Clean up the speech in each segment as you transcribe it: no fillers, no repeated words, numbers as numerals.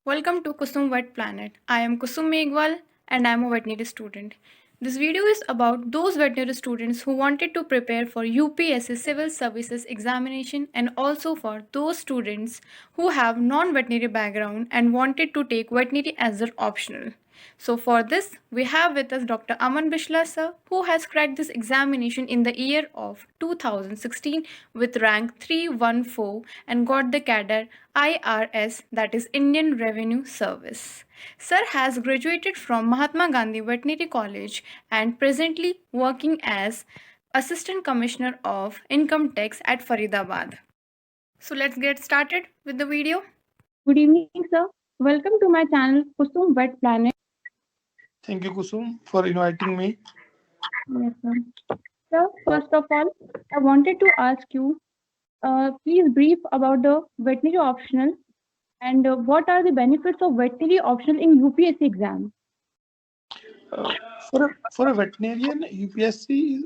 Welcome to Kusum Vet Planet. I am Kusum Meghwal and I am a veterinary student. This video is about those veterinary students who wanted to prepare for UPSC Civil Services examination and also for those students who have non-veterinary background and wanted to take veterinary as their optional. So for this, we have with us Dr. Aman Bishla sir, who has cracked this examination in the year of 2016 with rank 314 and got the cadre IRS, that is Indian Revenue Service. Sir has graduated from Mahatma Gandhi Veterinary College and presently working as Assistant Commissioner of Income Tax at Faridabad. So let's get started with the video. Good evening, sir. Welcome to my channel, Kusum Vet Planet. Thank you, Kusum, for inviting me. Yes, sir. Sir, first of all, I wanted to ask you, please brief about the veterinary optional and what are the benefits of veterinary optional in UPSC exam? For a veterinarian, UPSC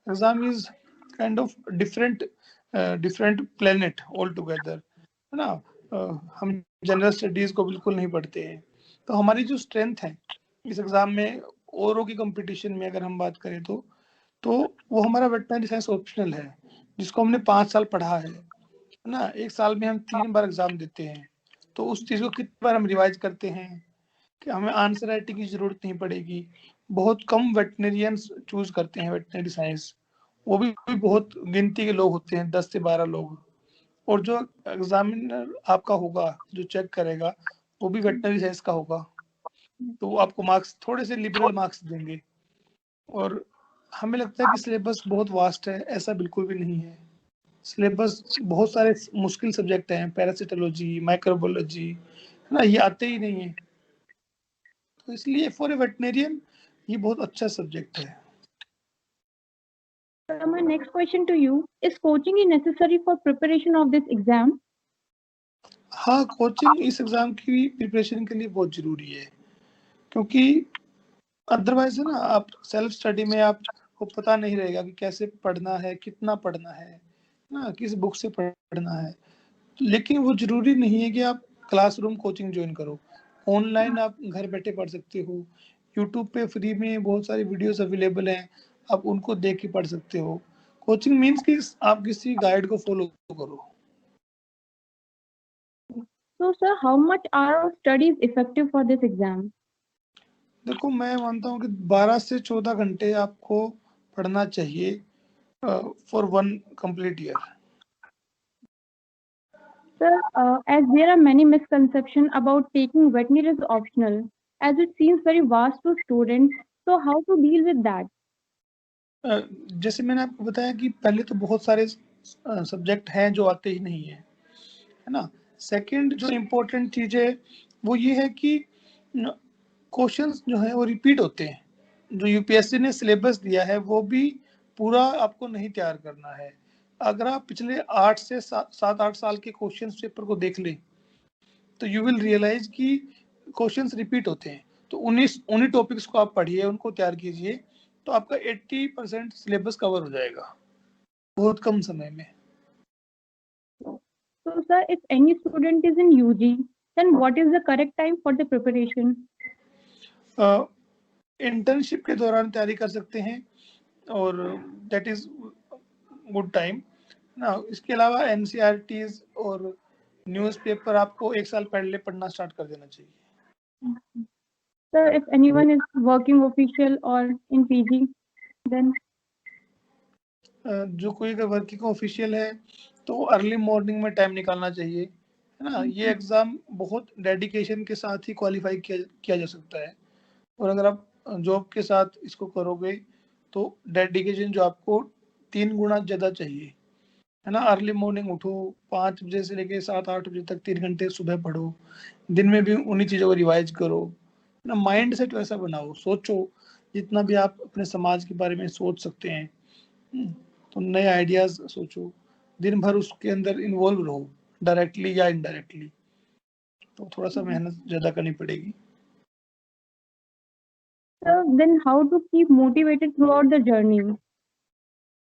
exam is kind of different planet altogether, है ना? हम general studies को बिल्कुल नहीं पढ़ते हैं, तो हमारी जो स्ट्रेंथ है इस एग्जाम में औरों की कंपटीशन में अगर हम बात करें तो वो हमारा वेटनरी साइंस ऑप्शनल है, जिसको हमने 5 साल पढ़ा है ना? एक साल में हम 3 बार एग्जाम देते हैं, तो उस चीज को कितनी बार हम रिवाइज करते हैं कि हमें आंसर राइटिंग की जरूरत नहीं पड़ेगी। बहुत कम वेटनरियंस चूज करते हैं वेटनरी साइंस, वो भी बहुत गिनती के लोग होते हैं, 10 से 12 लोग। और जो एग्जामिनर आपका होगा, जो चेक करेगा, वो भी वेटनरी साइंस का होगा, तो वो आपको मार्क्स थोड़े से लिबरल मार्क्स देंगे। और हमें लगता है कि सिलेबस बहुत वास्ट है, ऐसा बिल्कुल भी नहीं है। सिलेबस बहुत सारे मुश्किल सब्जेक्ट हैं, पैरासिटोलॉजी, माइक्रोबायोलॉजी, है ना, ये आते ही नहीं है, तो इसलिए फॉर ए वेटनेरियन ये बहुत अच्छा सब्जेक्ट है। So my next question to you is: coaching is necessary for preparation of this exam? हाँ, कोचिंग इस एग्जाम की प्रिपरेशन के लिए बहुत जरूरी है, क्योंकि अदरवाइज है ना, आप सेल्फ स्टडी में आपको पता नहीं रहेगा कि कैसे पढ़ना है, कितना पढ़ना है ना, किस बुक से पढ़ना है। लेकिन वो जरूरी नहीं है कि आप क्लासरूम कोचिंग ज्वाइन करो, ऑनलाइन आप घर बैठे पढ़ सकते हो। यूट्यूब पे फ्री में बहुत सारी वीडियोस अवेलेबल हैं, आप उनको देख के पढ़ सकते हो। कोचिंग मीन्स कि आप किसी गाइड को फॉलो करो। So sir, how much are studies effective for this exam? देखो, मैं मानता हूँ कि 12 से 14 घंटे आपको पढ़ना चाहिए for 1 complete year. Sir, as there are many misconceptions about taking veterinary as optional, as it seems very vast to students, so how to deal with that? जैसे मैंने आपको बताया कि पहले तो बहुत सारे सब्जेक्ट हैं जो आते ही नहीं है ना। सेकंड जो इम्पोर्टेंट चीज है वो ये है कि क्वेश्चंस जो है वो रिपीट होते हैं। जो यूपीएससी ने सिलेबस दिया है वो भी पूरा आपको नहीं तैयार करना है। अगर आप पिछले 8 से 7-8 साल के क्वेश्चन पेपर को देख लें तो यू विल रियलाइज कि क्वेश्चंस रिपीट होते हैं। तो उन्हीं टॉपिक्स को आप पढ़िए, उनको तैयार कीजिए, तो आपका 80% सिलेबस कवर हो जाएगा बहुत कम समय में। So sir, if any student is in UG, then what is the correct time for the preparation? Internship के दौरान तैयारी कर सकते हैं और दैट इज गुड टाइम ना। इसके अलावा एनसीईआरटीज और न्यूज़पेपर आपको 1 साल पहले पढ़ना स्टार्ट कर देना चाहिए। Sir, if anyone is working official or in PG, then जो कोई अगर वर्किंग ऑफिशियल है तो अर्ली मॉर्निंग में टाइम निकालना चाहिए, है ना। ये एग्जाम बहुत डेडिकेशन के साथ ही क्वालिफाई किया जा सकता है, और अगर आप जॉब के साथ इसको करोगे तो डेडिकेशन जो आपको 3 गुना ज़्यादा चाहिए, है ना। अर्ली मॉर्निंग उठो, 5 बजे से लेके 7-8 बजे तक 3 घंटे सुबह पढ़ो, दिन में भी उन्हीं चीज़ों को रिवाइज करो, है ना। माइंड सेट वैसा बनाओ, सोचो जितना भी आप अपने समाज के बारे में सोच सकते हैं, तो नए आइडियाज सोचो, दिन भर उसके अंदर इन्वॉल्व रहो, डायरेक्टली या इनडायरेक्टली। तो थोड़ा सा मेहनत ज़्यादा करनी पड़ेगी। sir, then how to keep motivated throughout the journey?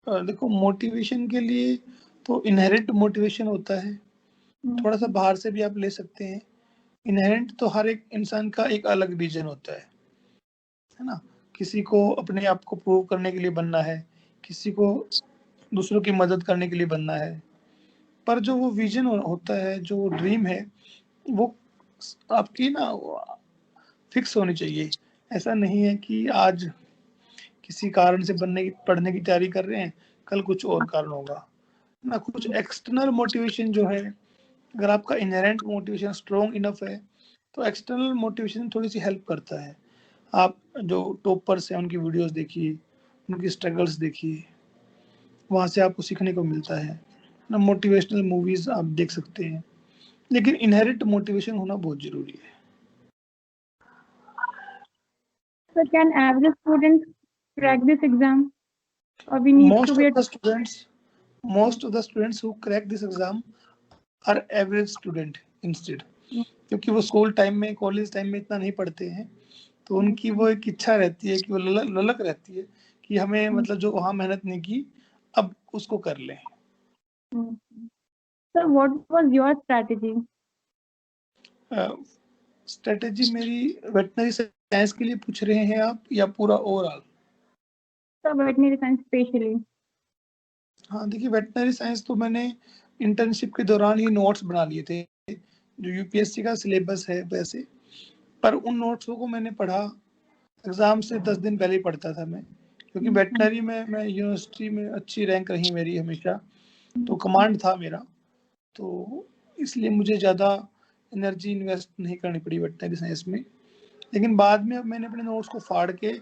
देखो, मोटिवेशन के लिए तो इनहेरेंट मोटिवेशन होता है, थोड़ा सा बाहर से भी आप ले सकते हैं, इनहेरेंट तो हर एक इंसान का एक अलग विजन होता है ना। किसी को अपने आप को प्रूव करने के लिए बनना है, किसी को दूसरों की मदद करने के लिए बनना है, पर जो वो विजन होता है, जो ड्रीम है, वो आपकी ना फिक्स होनी चाहिए। ऐसा नहीं है कि आज किसी कारण से पढ़ने की तैयारी कर रहे हैं, कल कुछ और कारण होगा ना। कुछ एक्सटर्नल मोटिवेशन जो है, अगर आपका इनहेरेंट मोटिवेशन स्ट्रॉन्ग इनफ है तो एक्सटर्नल मोटिवेशन थोड़ी सी हेल्प करता है। आप जो टॉपर्स हैं उनकी वीडियोस देखिए, उनकी स्ट्रगल्स देखिए, वहाँ से आपको सीखने को मिलता है ना। मोटिवेशनल मूवीज आप देख सकते हैं, लेकिन इनहेरेंट मोटिवेशन होना बहुत जरूरी है। Sir, can average students crack this exam? Or we need most to be of a the students most of the students who crack this exam are average student instead, क्योंकि वो school time में, college time में इतना नहीं पढ़ते हैं, तो उनकी वो एक इच्छा रहती है कि वो ललक रहती है कि हमें मतलब जो वहाँ मेहनत नहीं की अब उसको कर लें। Sir, what was your strategy? Strategy मेरी वेटनरी साइंस के लिए पूछ रहे हैं आप या पूरा overall? Sir, veterinary science specially. हाँ देखिए, वेटनरी साइंस तो मैंने इंटर्नशिप के दौरान ही नोट्स बना लिए थे, जो यूपीएससी का सिलेबस है वैसे, पर उन नोट्सों को मैंने पढ़ा एग्जाम से 10 दिन पहले ही पढ़ता था मैं, क्योंकि वेटनरी में मैं यूनिवर्सिटी में अच्छी रैंक रही मेरी हमेशा, तो कमांड था मेरा, तो इसलिए मुझे ज़्यादा एनर्जी इन्वेस्ट नहीं करनी पड़ी वेटनरी साइंस में। लेकिन बाद में अब मैंने अपने नोट्स को फाड़ के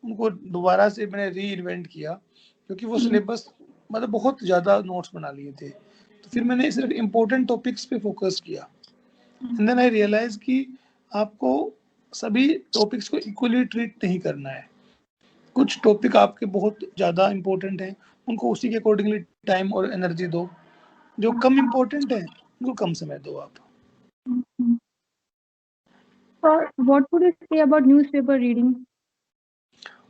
उनको दोबारा से मैंने री इन्वेंट किया, क्योंकि वो सिलेबस मतलब बहुत ज़्यादा नोट्स बना लिए थे, तो फिर मैंने सिर्फ इम्पोर्टेंट टॉपिक्स पे फोकस किया। एंड देन आई रियलाइज कि आपको सभी टॉपिक्स को इक्वली ट्रीट नहीं करना है। कुछ टॉपिक आपके बहुत ज़्यादा इम्पोर्टेंट हैं, उनको उसी के अकॉर्डिंगली टाइम और एनर्जी दो। जो कम इम्पोर्टेंट है उनको कम समय दो आप। So, what would you say about newspaper reading?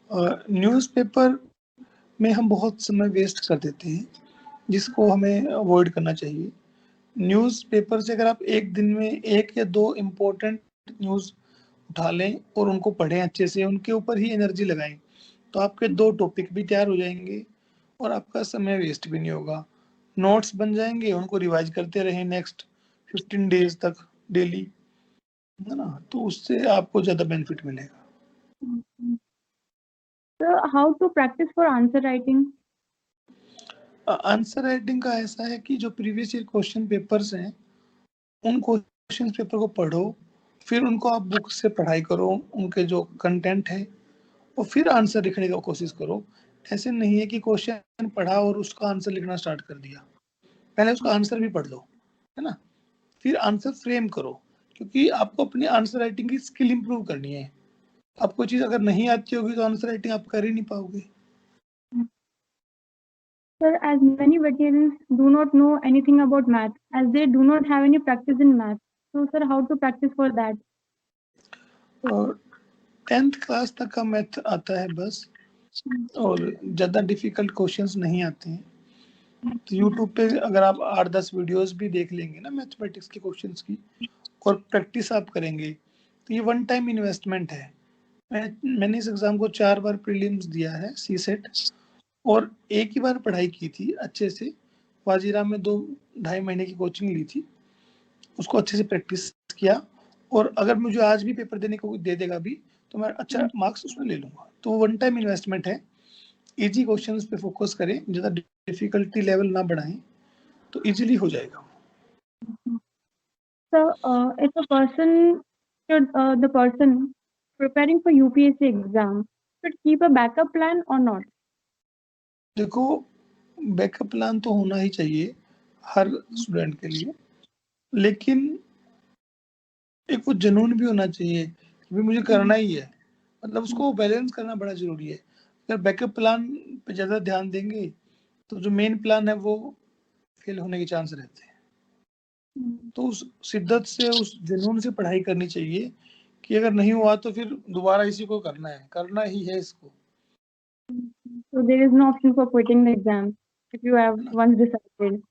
Newspaper में हम बहुत समय वेस्ट कर देते हैं, जिसको हमें अवॉइड करना चाहिए। न्यूज़पेपर से अगर आप एक दिन में 1 या 2 इम्पोर्टेंट न्यूज़ उठा लें और उनको पढ़ें अच्छे से, उनके ऊपर ही एनर्जी लगाएं, तो आपके 2 टॉपिक भी तैयार हो जाएंगे और आपका समय वेस्ट भी नहीं होगा। नोट्स बन जाएंगे, उनको रिवाइज करते रहें नेक्स्ट 15 डेज तक डेली, है ना, तो उससे आपको ज़्यादा बेनिफिट मिलेगा। So, how to practice for answer writing? Answer writing का ऐसा है कि जो प्रीवियस ईयर क्वेश्चन पेपर्स हैं, उन क्वेश्चन पेपर को पढ़ो, फिर उनको आप बुक से पढ़ाई करो, उनके जो कंटेंट है, और फिर आंसर लिखने की कोशिश करो। ऐसे नहीं है कि क्वेश्चन पढ़ा और उसका आंसर लिखना स्टार्ट कर दिया, पहले उसका आंसर भी पढ़ लो, है ना, फिर आंसर फ्रेम करो, क्योंकि आपको अपनी आंसर राइटिंग की स्किल इंप्रूव करनी है। आपको चीज़ अगर नहीं आती होगी तो आंसर राइटिंग आप कर ही नहीं पाओगे। Sir, as many veterinarians do not know anything about math, as they do not have any practice in math. So, sir, how to practice for that? और 10th क्लास तक का मैथ आता है बस, और ज़्यादा डिफिकल्ट क्वेश्चंस नहीं आते हैं। तो यूट्यूब पे अगर आप 8-10 वीडियोस भी देख लेंगे ना मैथमेटिक्स के क्वेश्चंस की, और प्रैक्टिस आप करेंगे, तो ये वन टाइम इन्वेस्टमेंट है। मैंने इस एग्ज़ाम को 4 बार प्रीलिम्स दिया है, सी सेट, और एक ही बार पढ़ाई की थी अच्छे से। वाजीरा में 2-2.5 महीने की कोचिंग ली थी, उसको अच्छे से प्रैक्टिस किया, और अगर मुझे आज भी पेपर देने को दे देगा भी तो मैं अच्छा मार्क्स उसमें ले लूँगा। तो वन टाइम इन्वेस्टमेंट है। ईजी क्वेश्चंस पे फोकस करें, ज़्यादा डिफिकल्टी लेवल ना बढ़ाएं, तो इजीली हो जाएगा। So, if a person the person preparing for UPSC exam should keep a backup plan or not? देखो, बैकअप प्लान तो होना ही चाहिए हर स्टूडेंट के लिए, लेकिन एक वो जुनून भी होना चाहिए कि मुझे करना ही है, मतलब उसको बैलेंस करना बड़ा ज़रूरी है। अगर बैकअप प्लान पे ज़्यादा ध्यान देंगे तो जो मेन प्लान है वो फेल होने के चांस रहते हैं। तो उस शिद्दत से, उस जुनून से पढ़ाई करनी चाहिए कि अगर नहीं हुआ तो फिर दोबारा इसी को करना ही है इसको। So there is no option for quitting the exam if you have once decided.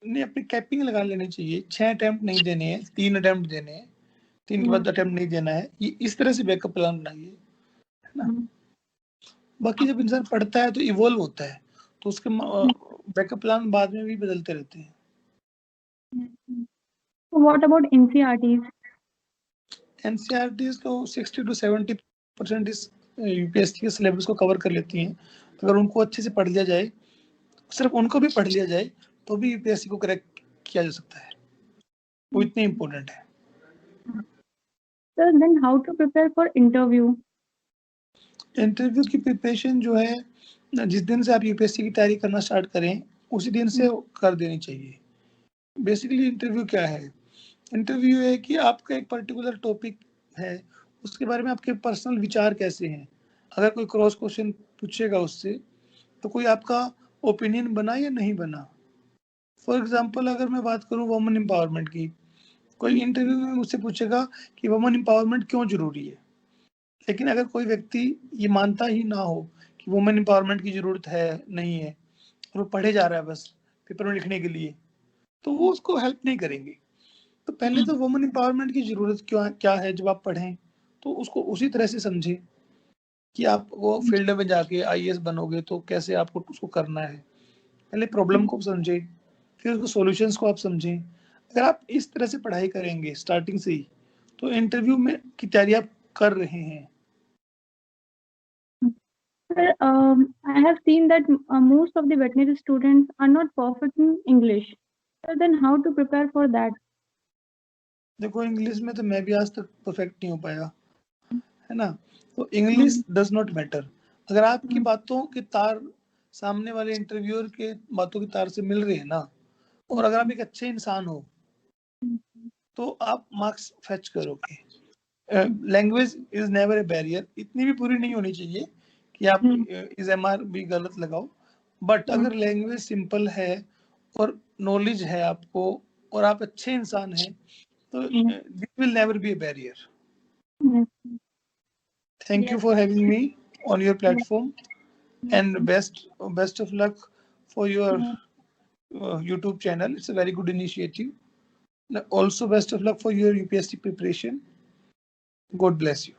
नहीं, अपनी कैपिंग लगा लेनी चाहिए। 6 अटेम्प्ट नहीं देने हैं, 3 अटेम्प्ट देने हैं, 3 के बाद अटेम्प्ट नहीं देना है, ये इस तरह से बैकअप प्लान बनाइए, है ना। बाकी जब इंसान पढ़ता है तो इवॉल्व होता है, तो उसके बैकअप प्लान बाद में भी बदलते रहते हैं। What about NCRTs? एनसीईआरटीज तो 60 to 70% इस यूपीएससी के सिलेबस को कवर कर लेती हैं। अगर उनको अच्छे से पढ़ लिया जाए, सिर्फ उनको भी पढ़ लिया जाए, तो भी यूपीएससी को करेक्ट किया जा सकता है, वो इतनी इम्पोर्टेंट है। So then how to prepare for interview? Interview की प्रिपरेशन जो है, जिस दिन से आप यूपीएससी की तैयारी करना स्टार्ट करें, उसी दिन से कर देनी चाहिए। बेसिकली इंटरव्यू क्या है? इंटरव्यू है कि आपका एक पर्टिकुलर टॉपिक है, उसके बारे में आपके पर्सनल विचार कैसे हैं। अगर कोई क्रॉस क्वेश्चन पूछेगा उससे, तो कोई आपका ओपिनियन बना या नहीं बना। फॉर एग्जांपल अगर मैं बात करूं वुमेन एम्पावरमेंट की, कोई इंटरव्यू में मुझसे पूछेगा कि वुमेन एम्पावरमेंट क्यों जरूरी है, लेकिन अगर कोई व्यक्ति ये मानता ही ना हो कि वुमेन एम्पावरमेंट की जरूरत है नहीं है, और वो पढ़े जा रहा है बस पेपर में लिखने के लिए, तो वो उसको हेल्प नहीं करेंगे। तो पहले तो वुमेन एम्पावरमेंट की जरूरत क्या है जब आप पढ़ें, तो उसको उसी तरह से समझें कि आप वो फील्ड में जाके आईएएस बनोगे तो कैसे आपको उसको करना है। पहले प्रॉब्लम को समझें, फिर उसको सॉल्यूशंस को आप समझें। अगर आप इस तरह से पढ़ाई करेंगे स्टार्टिंग से ही, तो इंटरव्यू में की तैयारी आप कर रहे हैं। Sir, I have seen that most of the veterinary students are not perfect in English. So then how to prepare for that? देखो इंग्लिश में तो मैं भी आज तक परफेक्ट नहीं हो पाया, है ना। तो इंग्लिश डज नॉट मैटर। अगर आपकी बातों के तार सामने वाले इंटरव्यूअर के बातों के तार से मिल रही है ना, और अगर आप एक अच्छे इंसान हो, तो आप मार्क्स फेच करोगे। Language is never a barrier, इतनी भी पूरी नहीं होनी चाहिए कि आप इस एमआर भी गलत लगाओ। बट अगर लैंग्वेज सिंपल है और नॉलेज है आपको, और आप अच्छे इंसान हैं, तो this will never be A barrier. Thank you for having me on your platform, and best of luck for your YouTube channel. It's a very good initiative. Also, best of luck for your UPSC preparation. God bless you.